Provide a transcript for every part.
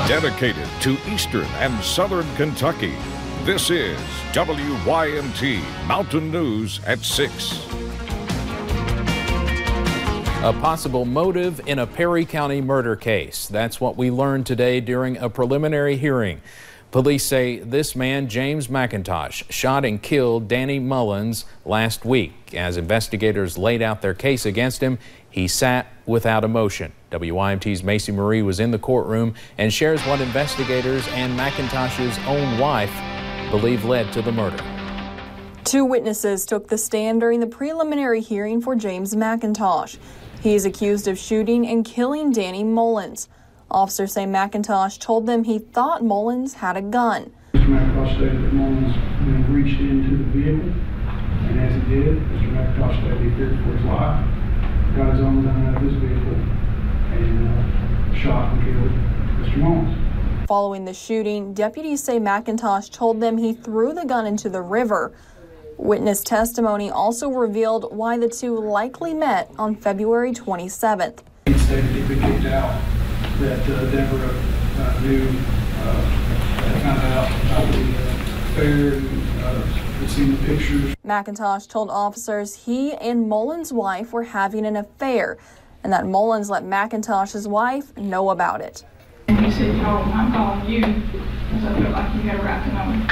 Dedicated to Eastern and Southern Kentucky, this is WYMT Mountain News at 6. A possible motive in a Perry County murder case. That's what we learned today during a preliminary hearing. Police say this man, James McIntosh, shot and killed Danny Mullins last week. As investigators laid out their case against him, he sat without emotion. WYMT's Macy Marie was in the courtroom and shares what investigators and McIntosh's own wife believe led to the murder. 2 witnesses took the stand during the preliminary hearing for James McIntosh. He is accused of shooting and killing Danny Mullins. Officers say McIntosh told them he thought Mullins had a gun. Mr. McIntosh stated that Mullins reached into the vehicle, and as he did, Mr. McIntosh stated he feared for his life, got his own gun out of his vehicle, and shot and killed Mr. Mullins. Following the shooting, deputies say McIntosh told them he threw the gun into the river. Witness testimony also revealed why the two likely met on February 27th. He stated he'd been kicked out, that Deborah knew, found out about the affair, had seen the pictures. McIntosh told officers he and Mullins' wife were having an affair, and that Mullins let McIntosh's wife know about it. And he said, I'm calling you because I feel like you have a right to know.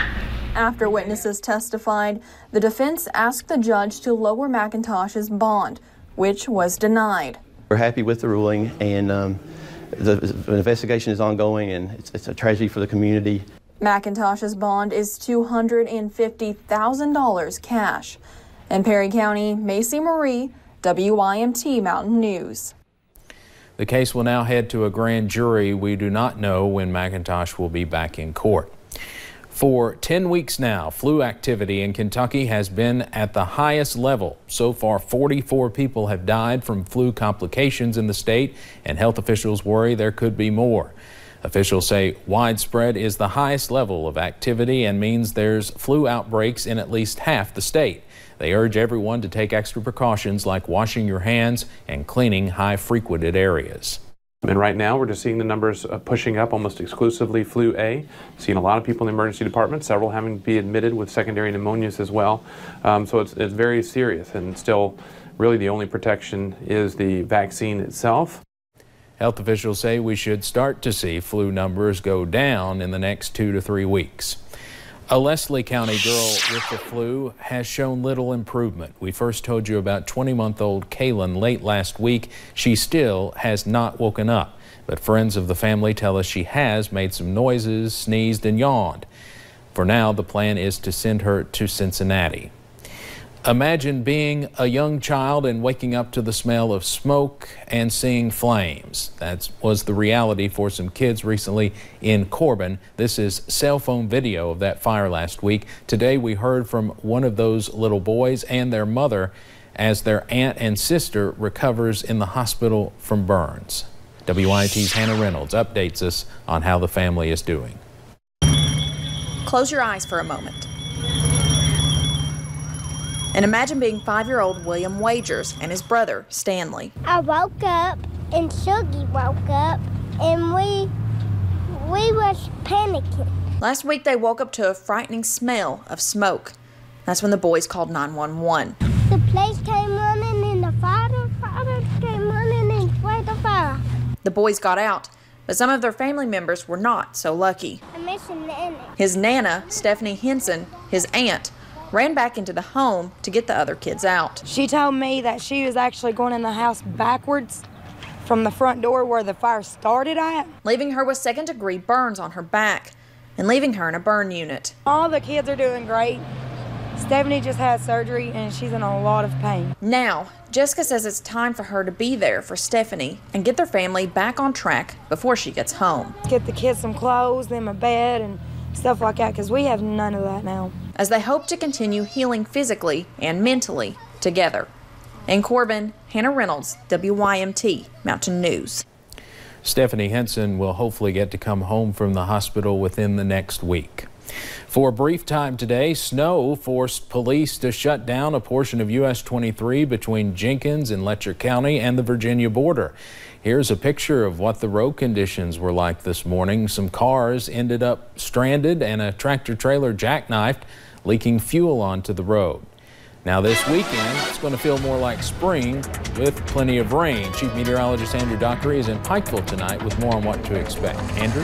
After witnesses testified, the defense asked the judge to lower McIntosh's bond, which was denied. We're happy with the ruling, and the investigation is ongoing, and it's a tragedy for the community. McIntosh's bond is $250,000 cash. In Perry County, Macy Marie, WYMT Mountain News. The case will now head to a grand jury. We do not know when McIntosh will be back in court. For 10 weeks now, flu activity in Kentucky has been at the highest level. So far, 44 people have died from flu complications in the state, and health officials worry there could be more. Officials say widespread is the highest level of activity and means there's flu outbreaks in at least half the state. They urge everyone to take extra precautions like washing your hands and cleaning high-frequented areas. And right now we're just seeing the numbers pushing up, almost exclusively flu A. Seeing a lot of people in the emergency department, several having to be admitted with secondary pneumonias as well. So it's very serious, and still really the only protection is the vaccine itself. Health officials say we should start to see flu numbers go down in the next 2 to 3 weeks. A Leslie County girl with the flu has shown little improvement. We first told you about 20-month-old Kaylin late last week. She still has not woken up, but friends of the family tell us she has made some noises, sneezed, and yawned. For now, the plan is to send her to Cincinnati. Imagine being a young child and waking up to the smell of smoke and seeing flames. That was the reality for some kids recently in Corbin. This is cell phone video of that fire last week. Today we heard from one of those little boys and their mother as their aunt and sister recovers in the hospital from burns. WYMT's Hannah Reynolds updates us on how the family is doing. Close your eyes for a moment. And imagine being 5-year-old William Wagers and his brother, Stanley. I woke up and Shuggy woke up and we was panicking. Last week they woke up to a frightening smell of smoke. That's when the boys called 911. The place came running and the firefighter came running and sprayed the fire. The boys got out, but some of their family members were not so lucky. I miss Nana. His Nana, Stephanie Henson, his aunt, ran back into the home to get the other kids out. She told me that she was actually going in the house backwards from the front door where the fire started at, leaving her with second-degree burns on her back and leaving her in a burn unit. All the kids are doing great. Stephanie just had surgery and she's in a lot of pain. Now, Jessica says it's time for her to be there for Stephanie and get their family back on track before she gets home. Get the kids some clothes, them a bed, and stuff like that, because we have none of that now. As they hope to continue healing physically and mentally together. In Corbin, Hannah Reynolds, WYMT Mountain News. Stephanie Henson will hopefully get to come home from the hospital within the next week. For a brief time today, snow forced police to shut down a portion of US 23 between Jenkins and Letcher County and the Virginia border. Here's a picture of what the road conditions were like this morning. Some cars ended up stranded and a tractor trailer jackknifed, leaking fuel onto the road. Now this weekend, it's going to feel more like spring with plenty of rain. Chief Meteorologist Andrew Dockery is in Pikeville tonight with more on what to expect. Andrew?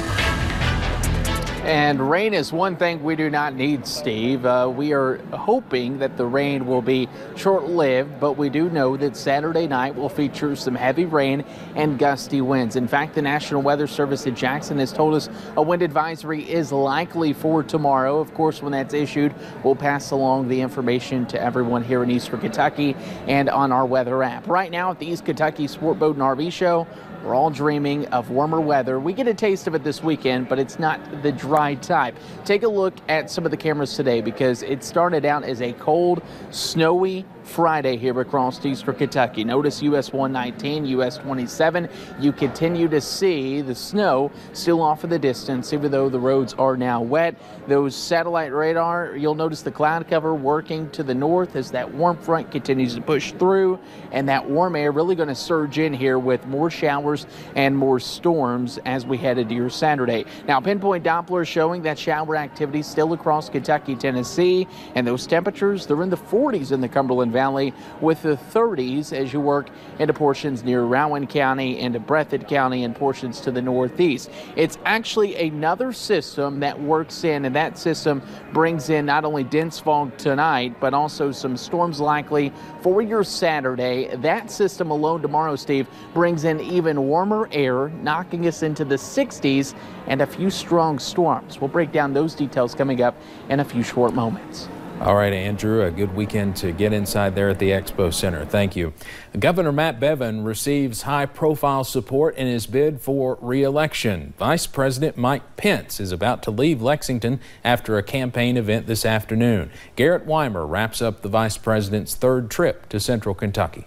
And rain is one thing we do not need, Steve. We are hoping that the rain will be short-lived, but we do know that Saturday night will feature some heavy rain and gusty winds. In fact, the National Weather Service in Jackson has told us a wind advisory is likely for tomorrow. Of course, when that's issued, we'll pass along the information to everyone here in Eastern Kentucky and on our weather app. Right now at the East Kentucky Sport Boat and RV Show, we're all dreaming of warmer weather. We get a taste of it this weekend, but it's not the dry type. Take a look at some of the cameras today because it started out as a cold, snowy Friday here across Eastern Kentucky. Notice US 119, US 27. You continue to see the snow still off in the distance, even though the roads are now wet. Those satellite radar, you'll notice the cloud cover working to the north as that warm front continues to push through, and that warm air really going to surge in here with more showers and more storms as we head into your Saturday. Now, pinpoint Doppler showing that shower activity still across Kentucky, Tennessee, and those temperatures, they're in the 40s in the Cumberland Valley with the 30s as you work into portions near Rowan County, into Breathitt County, and portions to the northeast. It's actually another system that works in, and that system brings in not only dense fog tonight, but also some storms likely for your Saturday. That system alone tomorrow, Steve, brings in even warmer air, knocking us into the 60s and a few strong storms. We'll break down those details coming up in a few short moments. All right, Andrew, a good weekend to get inside there at the Expo Center. Thank you. Governor Matt Bevin receives high-profile support in his bid for re-election. Vice President Mike Pence is about to leave Lexington after a campaign event this afternoon. Garrett Weimer wraps up the vice president's third trip to Central Kentucky.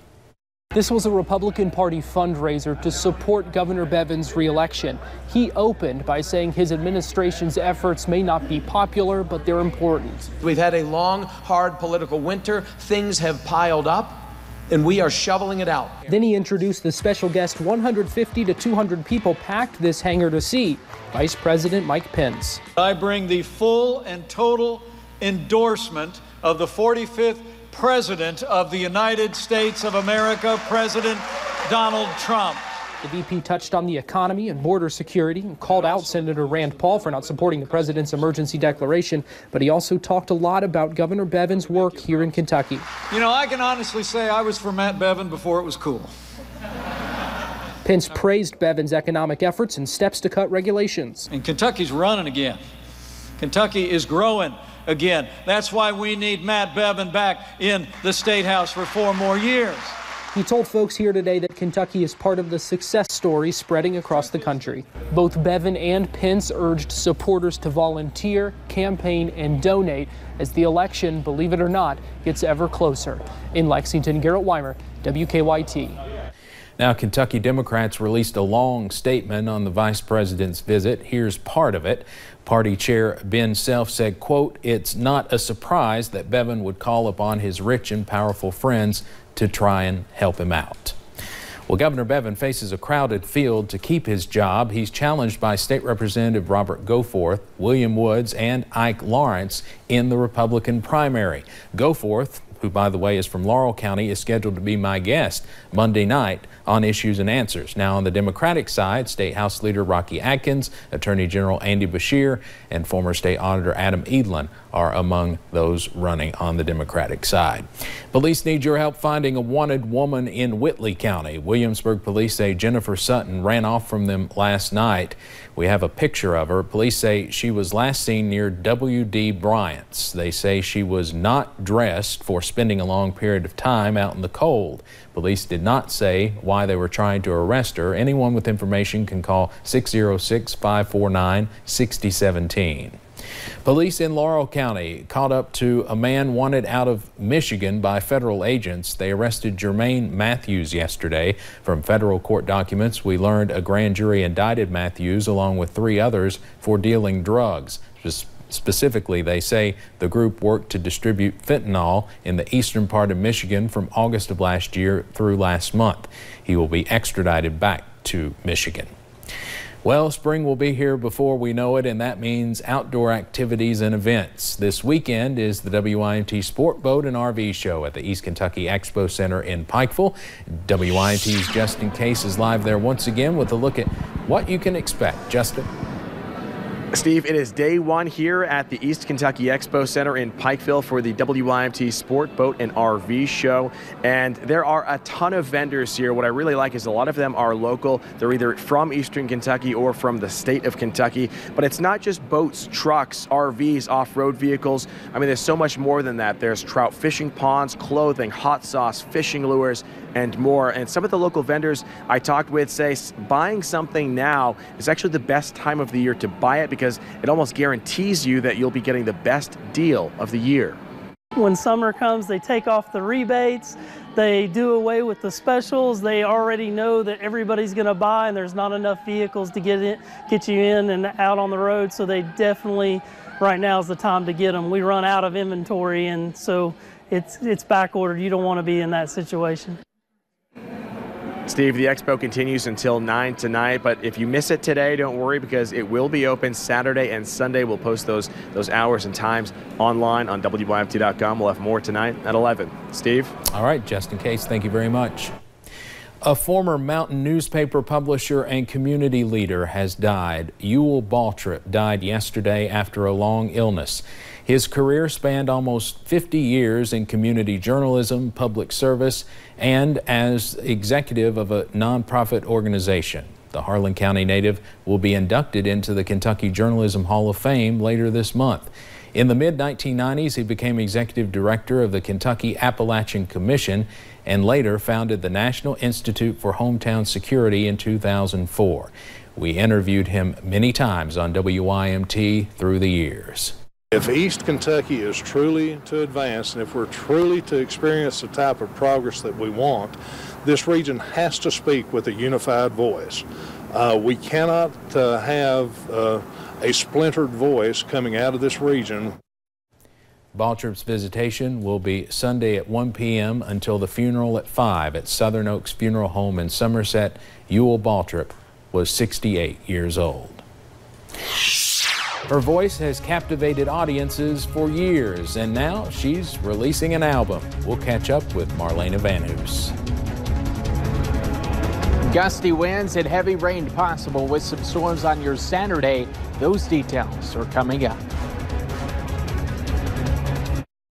This was a Republican Party fundraiser to support Governor Bevin's re-election. He opened by saying his administration's efforts may not be popular, but they're important. We've had a long, hard political winter. Things have piled up, and we are shoveling it out. Then he introduced the special guest 150 to 200 people packed this hangar to see, Vice President Mike Pence. I bring the full and total endorsement of the 45th President of the United States of America, President Donald Trump. The VP touched on the economy and border security and called out Senator Rand Paul for not supporting the president's emergency declaration, but he also talked a lot about Governor Bevin's work here in Kentucky. You know, I can honestly say I was for Matt Bevin before it was cool. Pence praised Bevin's economic efforts and steps to cut regulations. And Kentucky's running again. Kentucky is growing again. That's why we need Matt Bevin back in the State House for 4 more years. He told folks here today that Kentucky is part of the success story spreading across the country. Both Bevin and Pence urged supporters to volunteer, campaign, and donate as the election, believe it or not, gets ever closer. In Lexington, Garrett Weimer, WKYT. Now, Kentucky Democrats released a long statement on the vice president's visit. Here's part of it. Party Chair Ben Self said, quote, "It's not a surprise that Bevin would call upon his rich and powerful friends to try and help him out." Well, Governor Bevin faces a crowded field to keep his job. He's challenged by State Representative Robert Goforth, William Woods, and Ike Lawrence in the Republican primary. Goforth, who, by the way, is from Laurel County, is scheduled to be my guest Monday night on Issues and Answers. Now, on the Democratic side, State House Leader Rocky Adkins, Attorney General Andy Beshear, and former State Auditor Adam Edlin are among those running on the Democratic side. Police need your help finding a wanted woman in Whitley County. Williamsburg police say Jennifer Sutton ran off from them last night. We have a picture of her. Police say she was last seen near W.D. Bryant's. They say she was not dressed for spending a long period of time out in the cold. Police did not say why they were trying to arrest her. Anyone with information can call 606-549-6017. Police in Laurel County caught up to a man wanted out of Michigan by federal agents. They arrested Jermaine Matthews yesterday. From federal court documents, we learned a grand jury indicted Matthews along with 3 others for dealing drugs. Specifically, they say the group worked to distribute fentanyl in the eastern part of Michigan from August of last year through last month. He will be extradited back to Michigan. Well, spring will be here before we know it, and that means outdoor activities and events. This weekend is the WYMT Sport Boat and RV Show at the East Kentucky Expo Center in Pikeville. WYMT's Justin Case is live there once again with a look at what you can expect. Justin? Steve, it is day one here at the East Kentucky Expo Center in Pikeville for the WYMT Sport Boat and RV Show. And there are a ton of vendors here. What I really like is a lot of them are local. They're either from Eastern Kentucky or from the state of Kentucky. But it's not just boats, trucks, RVs, off-road vehicles. I mean, there's so much more than that. There's trout fishing ponds, clothing, hot sauce, fishing lures, and more. And some of the local vendors I talked with say buying something now is actually the best time of the year to buy it because it almost guarantees you that you'll be getting the best deal of the year. When summer comes, they take off the rebates, they do away with the specials. They already know that everybody's going to buy and there's not enough vehicles to get you in and out on the road, so they definitely, right now is the time to get them. We run out of inventory, and so it's back ordered. You don't want to be in that situation. Steve, the expo continues until 9 tonight, but if you miss it today, don't worry because it will be open Saturday and Sunday. We'll post those hours and times online on WYMT.com. We'll have more tonight at 11. Steve? All right, Justin Case, thank you very much. A former Mountain newspaper publisher and community leader has died. Youll Baltra died yesterday after a long illness. His career spanned almost 50 years in community journalism, public service, and as executive of a nonprofit organization. The Harlan County native will be inducted into the Kentucky Journalism Hall of Fame later this month. In the mid-1990s, he became executive director of the Kentucky Appalachian Commission and later founded the National Institute for Hometown Security in 2004. We interviewed him many times on WYMT through the years. If East Kentucky is truly to advance and if we're truly to experience the type of progress that we want, this region has to speak with a unified voice. We cannot have a splintered voice coming out of this region. Baltra's visitation will be Sunday at 1 p.m. until the funeral at 5 at Southern Oaks Funeral Home in Somerset. Youll Baltra was 68 years old. Her voice has captivated audiences for years, and now she's releasing an album. We'll catch up with Marlena Vanhoose. Gusty winds and heavy rain possible with some storms on your Saturday. Those details are coming up.